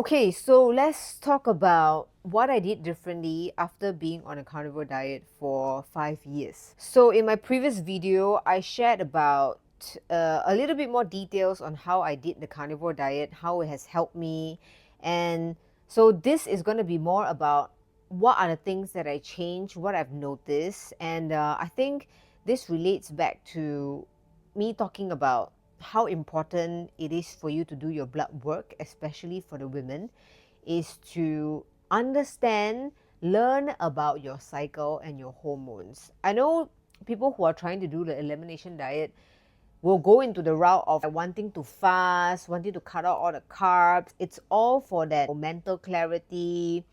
Okay, so let's talk about what I did differently after being on a carnivore diet for 5 years. So, in my previous video, I shared about a little bit more details on how I did the carnivore diet, how it has helped me. And so, this is going to be more about what are the things that I changed, what I've noticed. And I think this relates back to me talking about how important it is for you to do your blood work, especially for the women, is to understand, learn about your cycle and your hormones. I know people who are trying to do the elimination diet will go into the route of wanting to fast, wanting to cut out all the carbs. It's all for that mental clarity,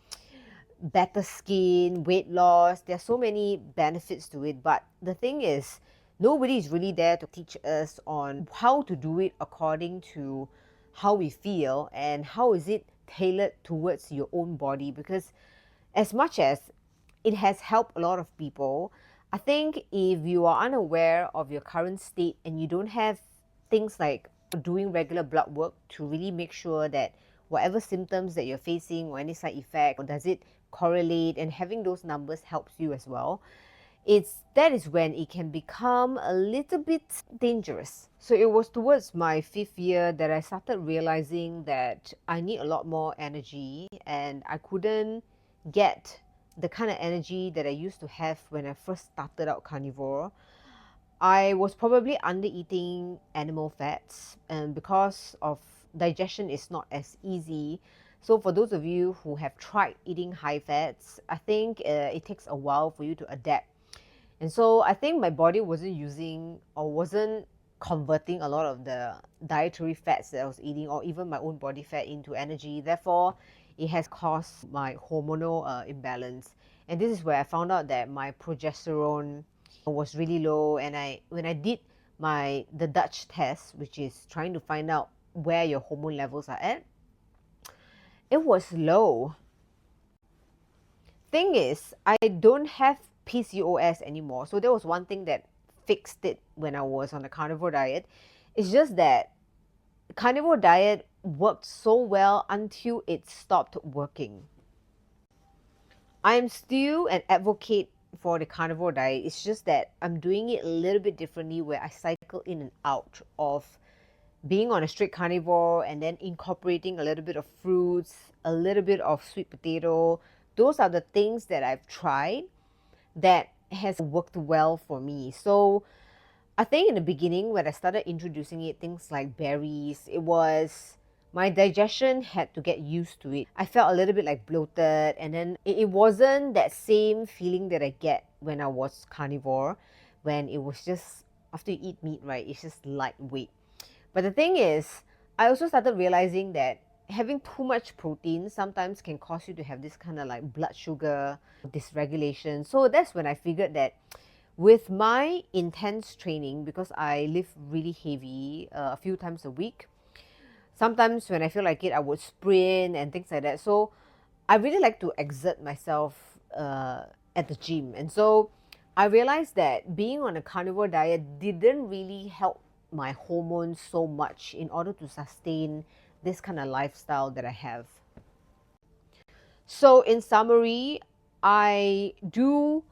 better skin, weight loss. There's so many benefits to it, but the thing is, nobody is really there to teach us on how to do it according to how we feel and how is it tailored towards your own body. Because as much as it has helped a lot of people, I think if you are unaware of your current state and you don't have things like doing regular blood work to really make sure that whatever symptoms that you're facing or any side effect, or does it correlate, and having those numbers helps you as well, that is when it can become a little bit dangerous. So it was towards my 5th year that I started realizing that I need a lot more energy and I couldn't get the kind of energy that I used to have when I first started out carnivore. I was probably under eating animal fats, and because of digestion is not as easy. So for those of you who have tried eating high fats, I think it takes a while for you to adapt. And so I think my body wasn't using or wasn't converting a lot of the dietary fats that I was eating, or even my own body fat, into energy. Therefore, it has caused my hormonal imbalance. And this is where I found out that my progesterone was really low. And when I did the Dutch test, which is trying to find out where your hormone levels are at, it was low. Thing is, I don't have PCOS anymore. So there was one thing that fixed it when I was on the carnivore diet. It's just that carnivore diet worked so well until it stopped working. I'm still an advocate for the carnivore diet. It's just that I'm doing it a little bit differently, where I cycle in and out of being on a strict carnivore and then incorporating a little bit of fruits, a little bit of sweet potato. Those are the things that I've tried that has worked well for me. So I think in the beginning, when I started introducing it, things like berries, it was my digestion had to get used to it. I felt a little bit like bloated, and then it wasn't that same feeling that I get when I was carnivore, when it was just after you eat meat, right? It's just lightweight. But the thing is, I also started realizing that having too much protein sometimes can cause you to have this kind of like blood sugar dysregulation. So that's when I figured that with my intense training, because I lift really heavy a few times a week, sometimes when I feel like it, I would sprint and things like that. So I really like to exert myself at the gym. And so I realized that being on a carnivore diet didn't really help my hormones so much in order to sustain this kind of lifestyle that I have. So in summary, I do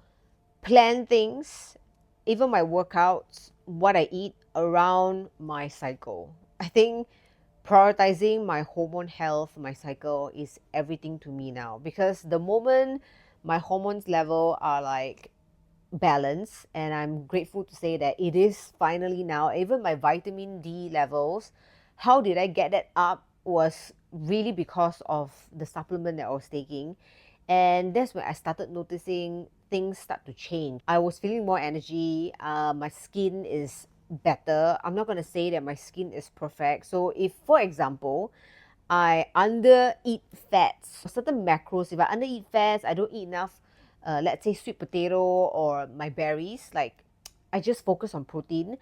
plan things, even my workouts, what I eat, around my cycle. I think prioritizing my hormone health, my cycle, is everything to me now, because the moment my hormones level are like balanced, and I'm grateful to say that it is finally now, even my vitamin D levels, how did I get that up was really because of the supplement that I was taking. And that's when I started noticing things start to change. I was feeling more energy. My skin is better. I'm not going to say that my skin is perfect. So if, for example, I under eat fats, certain macros, if I under eat fats, I don't eat enough, let's say sweet potato or my berries, like I just focus on protein.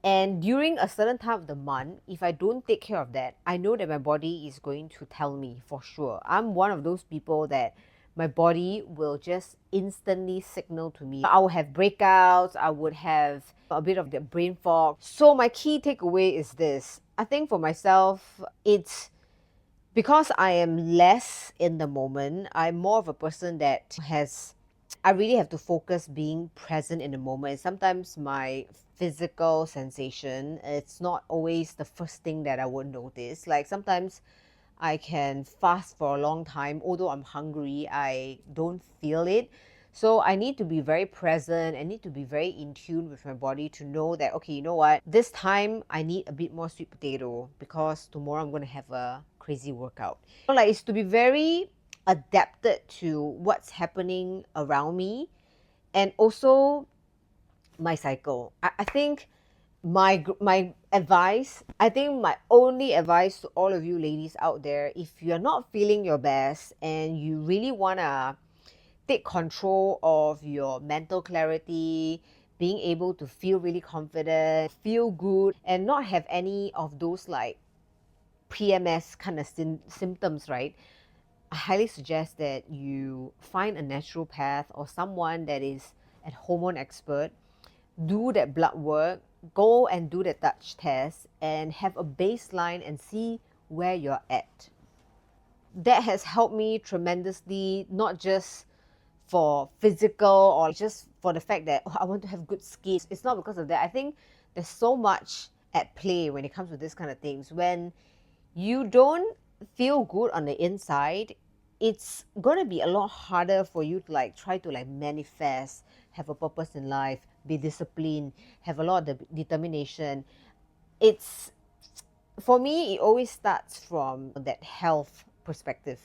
And during a certain time of the month, if I don't take care of that, I know that my body is going to tell me for sure. I'm one of those people that my body will just instantly signal to me. I will have breakouts, I would have a bit of the brain fog. So my key takeaway is this. I think for myself, it's Because I am less in the moment, I'm more of a person that I really have to focus being present in the moment. Sometimes my physical sensation, it's not always the first thing that I would notice. Like sometimes I can fast for a long time, although I'm hungry, I don't feel it. So I need to be very present. I need to be very in tune with my body to know that, okay, you know what, this time I need a bit more sweet potato because tomorrow I'm going to have a crazy workout. Like it's to be very adapted to what's happening around me and also my cycle. I think my advice, I think my only advice to all of you ladies out there, if you're not feeling your best and you really want to take control of your mental clarity, being able to feel really confident, feel good, and not have any of those like PMS kind of symptoms, right? I highly suggest that you find a natural path or someone that is a hormone expert, do that blood work, go and do the touch test, and have a baseline and see where you're at. That has helped me tremendously, not just for physical or just for the fact that I want to have good skin. It's not because of that. I think there's so much at play when it comes to this kind of things. When you don't feel good on the inside, it's gonna be a lot harder for you to like try to like manifest, have a purpose in life, be disciplined, have a lot of determination. It's for me, it always starts from that health perspective.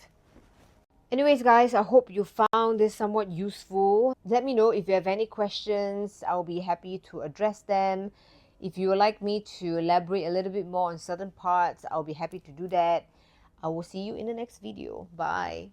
Anyways, guys, I hope you found this somewhat useful. Let me know if you have any questions. I'll be happy to address them. If you would like me to elaborate a little bit more on certain parts, I'll be happy to do that. I will see you in the next video. Bye.